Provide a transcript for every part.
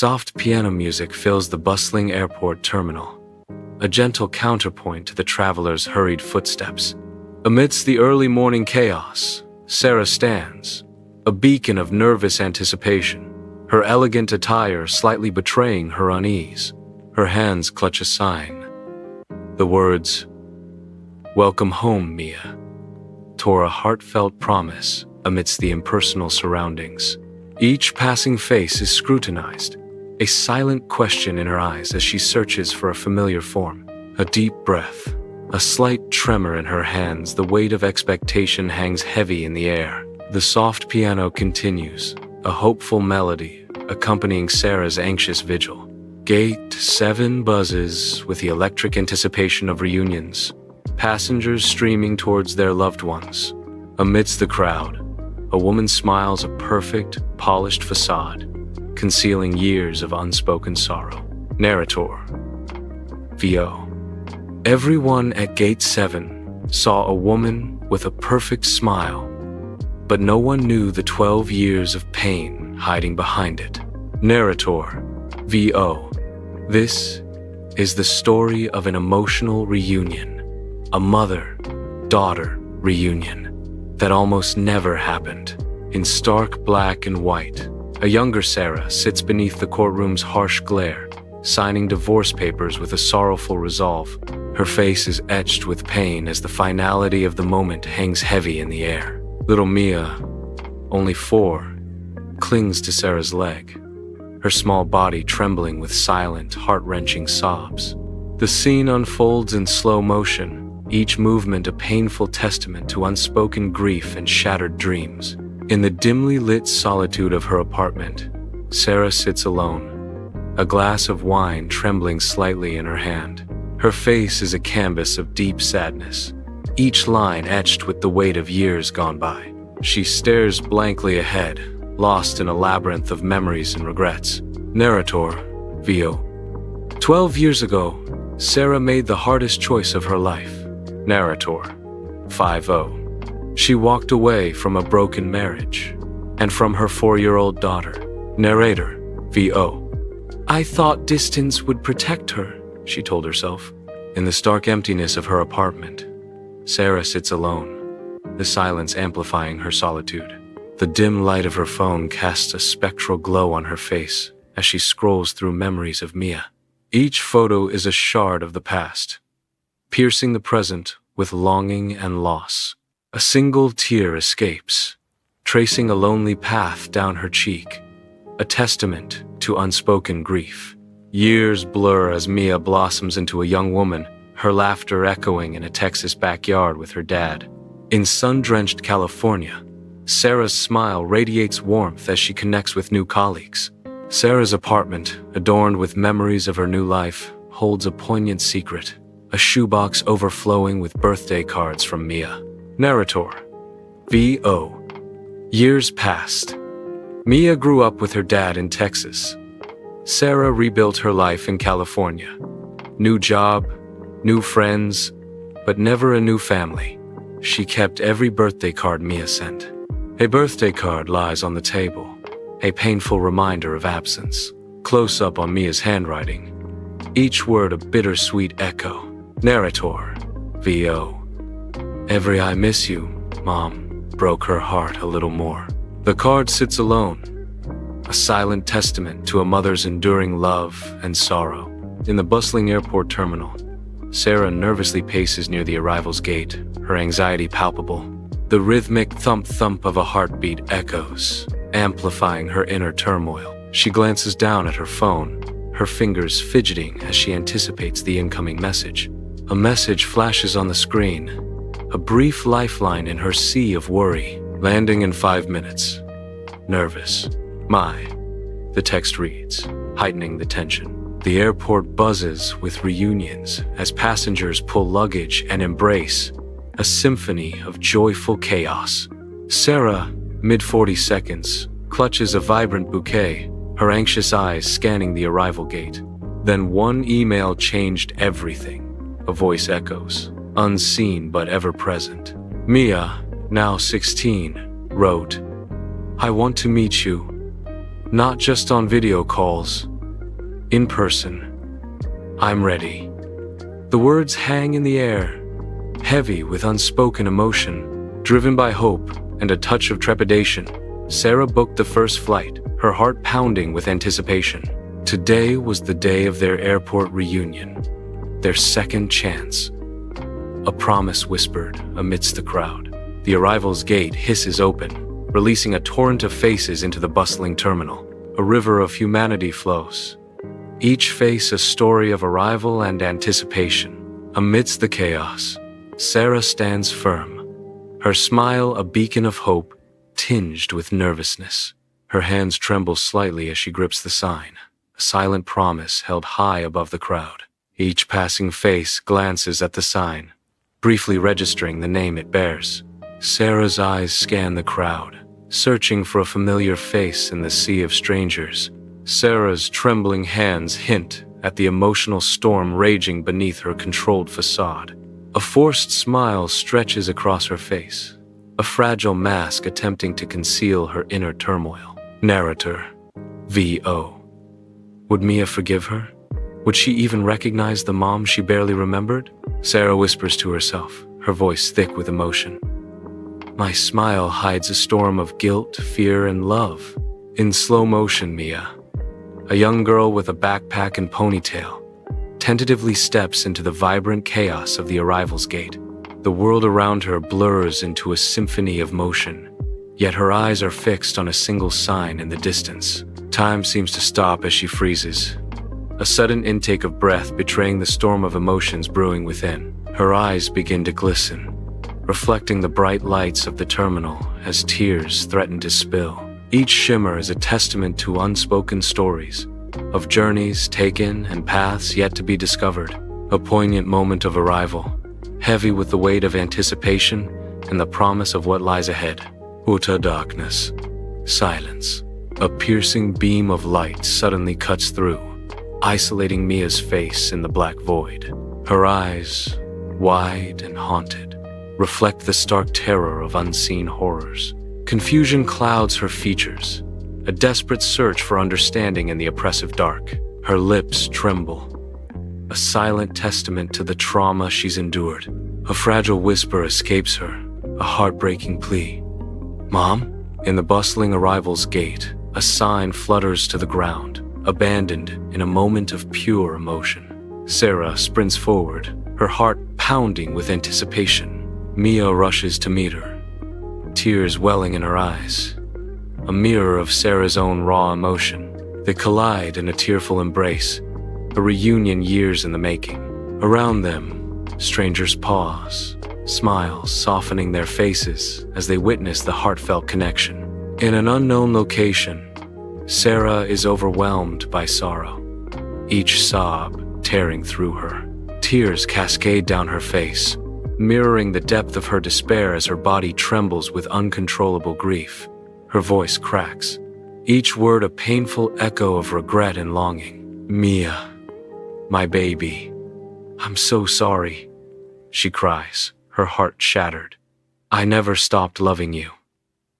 Soft piano music fills the bustling airport terminal, a gentle counterpoint to the traveler's hurried footsteps. Amidst the early morning chaos, Sarah stands, a beacon of nervous anticipation, her elegant attire slightly betraying her unease. Her hands clutch a sign. The words, "Welcome home, Mia," tore a heartfelt promise amidst the impersonal surroundings. Each passing face is scrutinized, a silent question in her eyes as she searches for a familiar form. A deep breath, a slight tremor in her hands, the weight of expectation hangs heavy in the air. The soft piano continues, a hopeful melody accompanying Sarah's anxious vigil. Gate 7 buzzes with the electric anticipation of reunions, passengers streaming towards their loved ones. Amidst the crowd, a woman smiles, a perfect, polished facade, concealing years of unspoken sorrow. Narrator, VO. Everyone at Gate 7 saw a woman with a perfect smile, but no one knew the 12 years of pain hiding behind it. Narrator, VO. This is the story of an emotional reunion, a mother-daughter reunion that almost never happened. In stark black and white, a younger Sarah sits beneath the courtroom's harsh glare, signing divorce papers with a sorrowful resolve. Her face is etched with pain as the finality of the moment hangs heavy in the air. Little Mia, only 4, clings to Sarah's leg, her small body trembling with silent, heart-wrenching sobs. The scene unfolds in slow motion, each movement a painful testament to unspoken grief and shattered dreams. In the dimly lit solitude of her apartment, Sarah sits alone, a glass of wine trembling slightly in her hand. Her face is a canvas of deep sadness, each line etched with the weight of years gone by. She stares blankly ahead, lost in a labyrinth of memories and regrets. Narrator, VO. 12 years ago, Sarah made the hardest choice of her life. Narrator, 5-0. She walked away from a broken marriage and from her 4-year-old daughter. Narrator, VO. I thought distance would protect her, she told herself. In the stark emptiness of her apartment, Sarah sits alone, the silence amplifying her solitude. The dim light of her phone casts a spectral glow on her face as she scrolls through memories of Mia. Each photo is a shard of the past, piercing the present with longing and loss. A single tear escapes, tracing a lonely path down her cheek, a testament to unspoken grief. Years blur as Mia blossoms into a young woman, her laughter echoing in a Texas backyard with her dad. In sun-drenched California, Sarah's smile radiates warmth as she connects with new colleagues. Sarah's apartment, adorned with memories of her new life, holds a poignant secret, a shoebox overflowing with birthday cards from Mia. Narrator, VO. Years passed. Mia grew up with her dad in Texas. Sarah rebuilt her life in California. New job, new friends, but never a new family. She kept every birthday card Mia sent. A birthday card lies on the table, a painful reminder of absence. Close up on Mia's handwriting, each word a bittersweet echo. Narrator, VO. Every "I miss you, Mom" broke her heart a little more. The card sits alone, a silent testament to a mother's enduring love and sorrow. In the bustling airport terminal, Sarah nervously paces near the arrival's gate, her anxiety palpable. The rhythmic thump-thump of a heartbeat echoes, amplifying her inner turmoil. She glances down at her phone, her fingers fidgeting as she anticipates the incoming message. A message flashes on the screen, a brief lifeline in her sea of worry. Landing in 5 minutes. Nervous. My. The text reads, heightening the tension. The airport buzzes with reunions as passengers pull luggage and embrace, a symphony of joyful chaos. Sarah, mid-40s, clutches a vibrant bouquet, her anxious eyes scanning the arrival gate. Then one email changed everything. A voice echoes, unseen but ever present. Mia, now 16, wrote, I want to meet you, not just on video calls, In person. I'm ready. The words hang in the air, heavy with unspoken emotion, driven by hope and a touch of trepidation. Sarah booked the first flight, her heart pounding with anticipation. Today was the day of their airport reunion, their second chance. A promise whispered amidst the crowd. The arrivals gate hisses open, releasing a torrent of faces into the bustling terminal. A river of humanity flows, each face a story of arrival and anticipation. Amidst the chaos, Sarah stands firm, her smile a beacon of hope, tinged with nervousness. Her hands tremble slightly as she grips the sign, a silent promise held high above the crowd. Each passing face glances at the sign, briefly registering the name it bears. Sarah's eyes scan the crowd, searching for a familiar face in the sea of strangers. Sarah's trembling hands hint at the emotional storm raging beneath her controlled facade. A forced smile stretches across her face, a fragile mask attempting to conceal her inner turmoil. Narrator, V.O. Would Mia forgive her? Would she even recognize the mom she barely remembered? Sarah whispers to herself, her voice thick with emotion. My smile hides a storm of guilt, fear, and love. In slow motion, Mia, a young girl with a backpack and ponytail, tentatively steps into the vibrant chaos of the arrivals gate. The world around her blurs into a symphony of motion, yet her eyes are fixed on a single sign in the distance. Time seems to stop as she freezes, a sudden intake of breath betraying the storm of emotions brewing within. Her eyes begin to glisten, reflecting the bright lights of the terminal as tears threaten to spill. Each shimmer is a testament to unspoken stories, of journeys taken and paths yet to be discovered. A poignant moment of arrival, heavy with the weight of anticipation and the promise of what lies ahead. Utter darkness. Silence. A piercing beam of light suddenly cuts through, isolating Mia's face in the black void. Her eyes, wide and haunted, reflect the stark terror of unseen horrors. Confusion clouds her features, a desperate search for understanding in the oppressive dark. Her lips tremble, a silent testament to the trauma she's endured. A fragile whisper escapes her, a heartbreaking plea. Mom? In the bustling arrivals gate, a sign flutters to the ground, abandoned in a moment of pure emotion. Sarah sprints forward, her heart pounding with anticipation. Mia rushes to meet her, tears welling in her eyes, a mirror of Sarah's own raw emotion. They collide in a tearful embrace, a reunion years in the making. Around them, strangers pause, smiles softening their faces as they witness the heartfelt connection. In an unknown location, Sarah is overwhelmed by sorrow, each sob tearing through her. Tears cascade down her face, mirroring the depth of her despair as her body trembles with uncontrollable grief. Her voice cracks, each word a painful echo of regret and longing. Mia, my baby, I'm so sorry, she cries, her heart shattered. I never stopped loving you.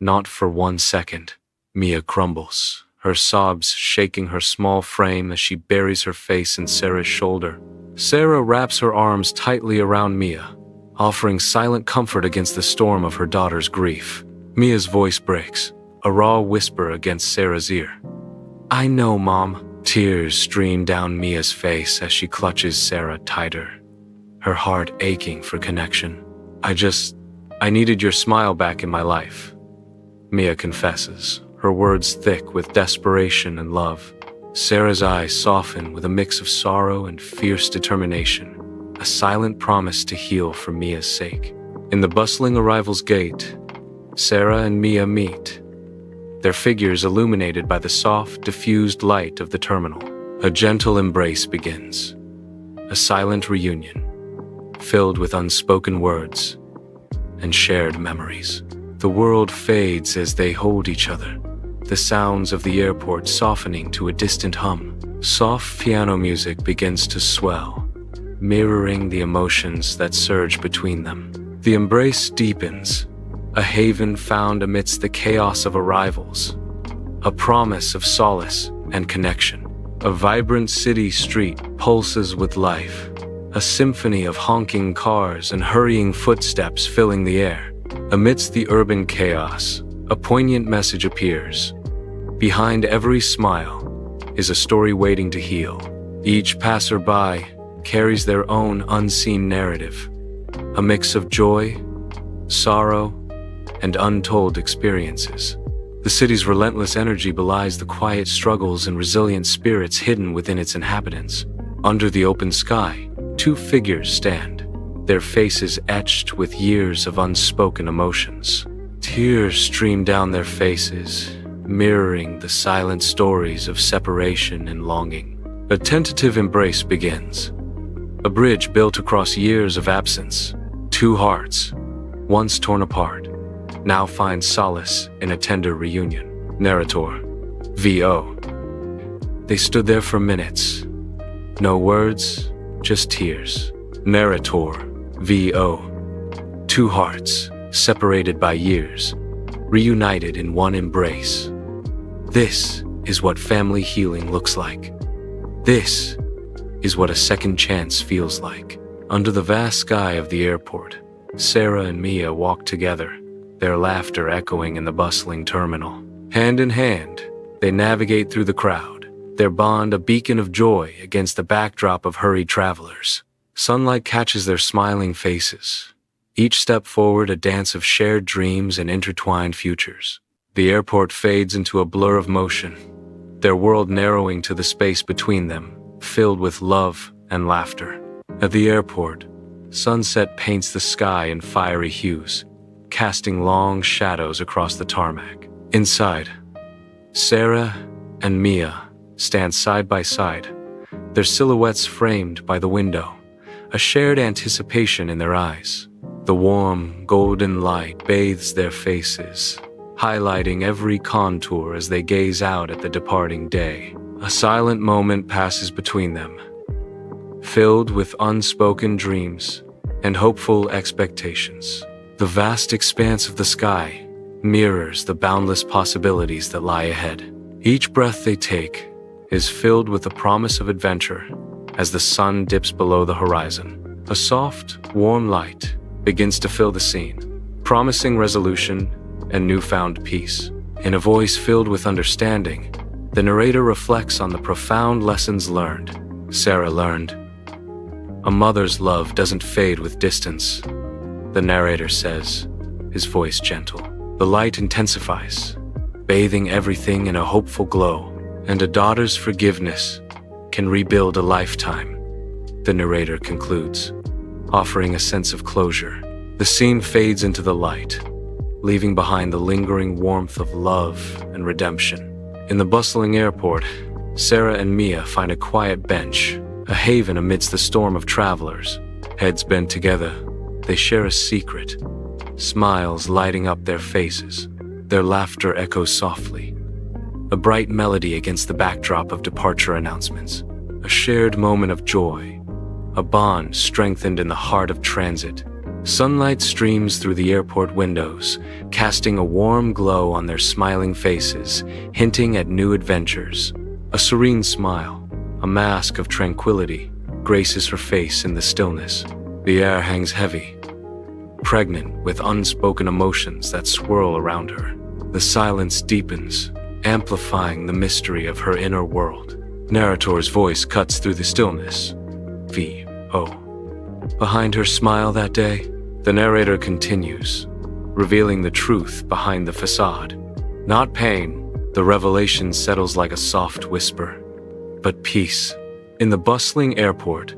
Not for 1 second. Mia crumbles, her sobs shaking her small frame as she buries her face in Sarah's shoulder. Sarah wraps her arms tightly around Mia, offering silent comfort against the storm of her daughter's grief. Mia's voice breaks, a raw whisper against Sarah's ear. I know, Mom. Tears stream down Mia's face as she clutches Sarah tighter, her heart aching for connection. I needed your smile back in my life, Mia confesses, her words thick with desperation and love. Sarah's eyes soften with a mix of sorrow and fierce determination, a silent promise to heal for Mia's sake. In the bustling arrivals gate, Sarah and Mia meet, their figures illuminated by the soft, diffused light of the terminal. A gentle embrace begins, a silent reunion, filled with unspoken words and shared memories. The world fades as they hold each other, the sounds of the airport softening to a distant hum. Soft piano music begins to swell, mirroring the emotions that surge between them. The embrace deepens, a haven found amidst the chaos of arrivals, a promise of solace and connection. A vibrant city street pulses with life, a symphony of honking cars and hurrying footsteps filling the air. Amidst the urban chaos, a poignant message appears. Behind every smile is a story waiting to heal. Each passerby carries their own unseen narrative, a mix of joy, sorrow, and untold experiences. The city's relentless energy belies the quiet struggles and resilient spirits hidden within its inhabitants. Under the open sky, two figures stand, their faces etched with years of unspoken emotions. Tears stream down their faces, mirroring the silent stories of separation and longing. A tentative embrace begins. A bridge built across years of absence. Two hearts, once torn apart, now find solace in a tender reunion. Narrator, V.O. They stood there for minutes. No words, just tears. Narrator, V.O. Two hearts, separated by years, reunited in one embrace. This is what family healing looks like. This is what a second chance feels like. Under the vast sky of the airport, Sarah and Mia walk together, their laughter echoing in the bustling terminal. Hand in hand, they navigate through the crowd, their bond a beacon of joy against the backdrop of hurried travelers. Sunlight catches their smiling faces, each step forward a dance of shared dreams and intertwined futures. The airport fades into a blur of motion, their world narrowing to the space between them, filled with love and laughter. At the airport, sunset paints the sky in fiery hues, casting long shadows across the tarmac. Inside, Sarah and Mia stand side by side, their silhouettes framed by the window, a shared anticipation in their eyes. The warm, golden light bathes their faces, highlighting every contour as they gaze out at the departing day. A silent moment passes between them, filled with unspoken dreams and hopeful expectations. The vast expanse of the sky mirrors the boundless possibilities that lie ahead. Each breath they take is filled with the promise of adventure as the sun dips below the horizon. A soft, warm light begins to fill the scene, promising resolution and newfound peace. In a voice filled with understanding, the narrator reflects on the profound lessons learned. Sarah learned, "A mother's love doesn't fade with distance," the narrator says, his voice gentle. The light intensifies, bathing everything in a hopeful glow. And a daughter's forgiveness can rebuild a lifetime, the narrator concludes, offering a sense of closure. The scene fades into the light, leaving behind the lingering warmth of love and redemption. In the bustling airport, Sarah and Mia find a quiet bench, a haven amidst the storm of travelers. Heads bent together, they share a secret, smiles lighting up their faces. Their laughter echoes softly, a bright melody against the backdrop of departure announcements. A shared moment of joy, a bond strengthened in the heart of transit. Sunlight streams through the airport windows, casting a warm glow on their smiling faces, hinting at new adventures. A serene smile, a mask of tranquility, graces her face in the stillness. The air hangs heavy, pregnant with unspoken emotions that swirl around her. The silence deepens, amplifying the mystery of her inner world. Narrator's voice cuts through the stillness. V.O. Behind her smile that day, the narrator continues, revealing the truth behind the facade. Not pain, the revelation settles like a soft whisper, but peace. In the bustling airport,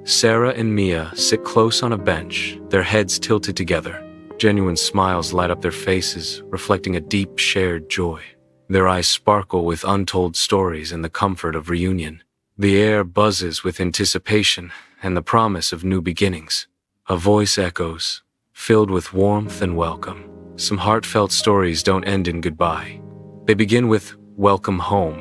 Sarah and Mia sit close on a bench, their heads tilted together. Genuine smiles light up their faces, reflecting a deep shared joy. Their eyes sparkle with untold stories and the comfort of reunion. The air buzzes with anticipation and the promise of new beginnings. A voice echoes, filled with warmth and welcome. Some heartfelt stories don't end in goodbye. They begin with "Welcome home,"